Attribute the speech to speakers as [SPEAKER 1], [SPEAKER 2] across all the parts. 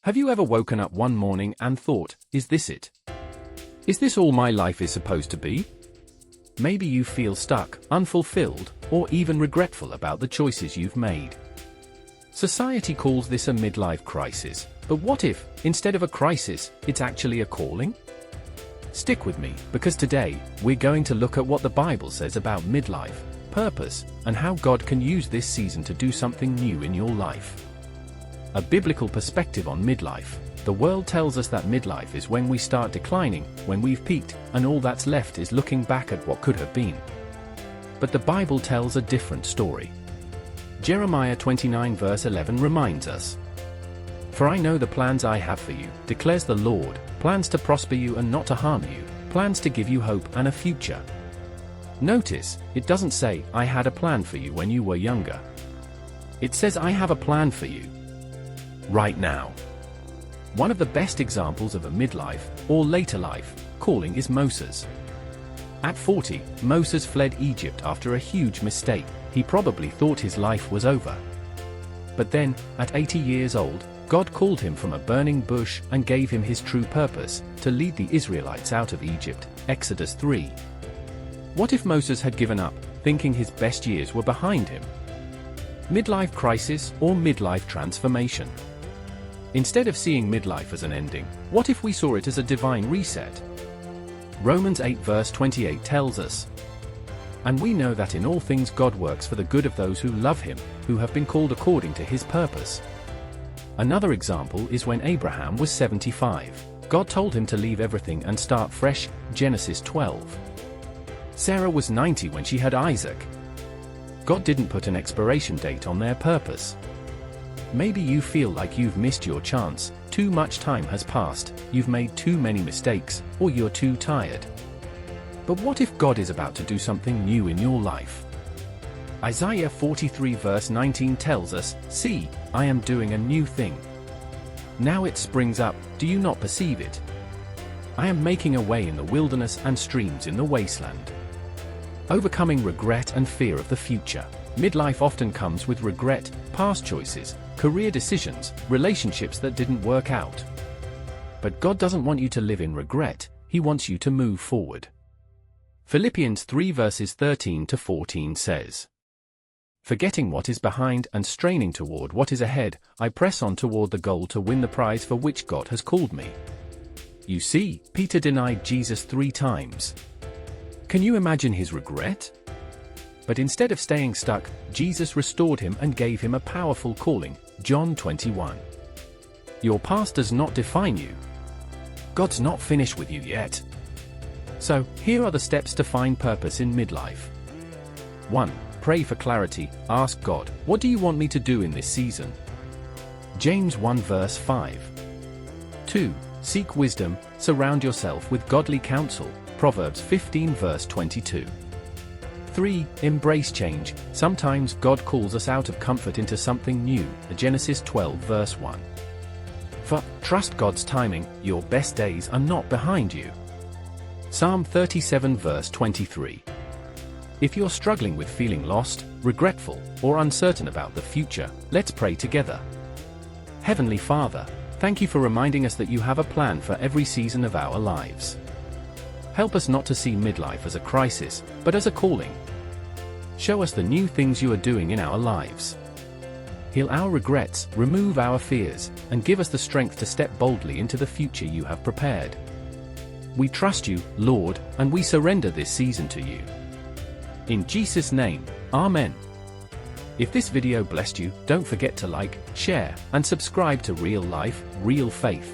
[SPEAKER 1] Have you ever woken up one morning and thought, is this it? Is this all my life is supposed to be? Maybe you feel stuck, unfulfilled, or even regretful about the choices you've made. Society calls this a midlife crisis, but what if, instead of a crisis, it's actually a calling? Stick with me, because today, we're going to look at what the Bible says about midlife, purpose, and how God can use this season to do something new in your life. A biblical perspective on midlife. The world tells us that midlife is when we start declining, when we've peaked, and all that's left is looking back at what could have been. But the Bible tells a different story. Jeremiah 29 verse 11 reminds us, "For I know the plans I have for you, declares the Lord, plans to prosper you and not to harm you, plans to give you hope and a future." Notice, it doesn't say, "I had a plan for you when you were younger." It says, "I have a plan for you right now." One of the best examples of a midlife, or later life, calling is Moses. At 40, Moses fled Egypt after a huge mistake. He probably thought his life was over. But then, at 80 years old, God called him from a burning bush and gave him his true purpose, to lead the Israelites out of Egypt, Exodus 3. What if Moses had given up, thinking his best years were behind him? Midlife crisis or midlife transformation? Instead of seeing midlife as an ending, what if we saw it as a divine reset? Romans 8 verse 28 tells us, "And we know that in all things God works for the good of those who love him, who have been called according to his purpose." Another example is when Abraham was 75. God told him to leave everything and start fresh, Genesis 12. Sarah was 90 when she had Isaac. God didn't put an expiration date on their purpose. Maybe you feel like you've missed your chance, too much time has passed, you've made too many mistakes, or you're too tired. But what if God is about to do something new in your life? Isaiah 43 verse 19 tells us, "See, I am doing a new thing. Now it springs up, do you not perceive it? I am making a way in the wilderness and streams in the wasteland." Overcoming regret and fear of the future. Midlife often comes with regret, past choices, career decisions, relationships that didn't work out. But God doesn't want you to live in regret, He wants you to move forward. Philippians 3 verses 13 to 14 says, "Forgetting what is behind and straining toward what is ahead, I press on toward the goal to win the prize for which God has called me." You see, Peter denied Jesus 3 times. Can you imagine his regret? But instead of staying stuck, Jesus restored him and gave him a powerful calling, John 21. Your past does not define you. God's not finished with you yet. So, here are the steps to find purpose in midlife. 1. Pray for clarity. Ask God, "What do you want me to do in this season?" James 1 verse 5. 2. Seek wisdom. Surround yourself with godly counsel. Proverbs 15 verse 22. 3. Embrace change. Sometimes God calls us out of comfort into something new, Genesis 12 verse 1. 4. Trust God's timing, your best days are not behind you. Psalm 37 verse 23. If you're struggling with feeling lost, regretful, or uncertain about the future, let's pray together. Heavenly Father, thank you for reminding us that you have a plan for every season of our lives. Help us not to see midlife as a crisis, but as a calling. Show us the new things you are doing in our lives. Heal our regrets, remove our fears, and give us the strength to step boldly into the future you have prepared. We trust you, Lord, and we surrender this season to you. In Jesus' name, Amen. If this video blessed you, don't forget to like, share, and subscribe to Real Life, Real Faith.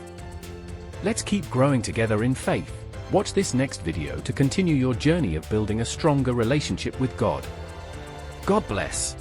[SPEAKER 1] Let's keep growing together in faith. Watch this next video to continue your journey of building a stronger relationship with God. God bless.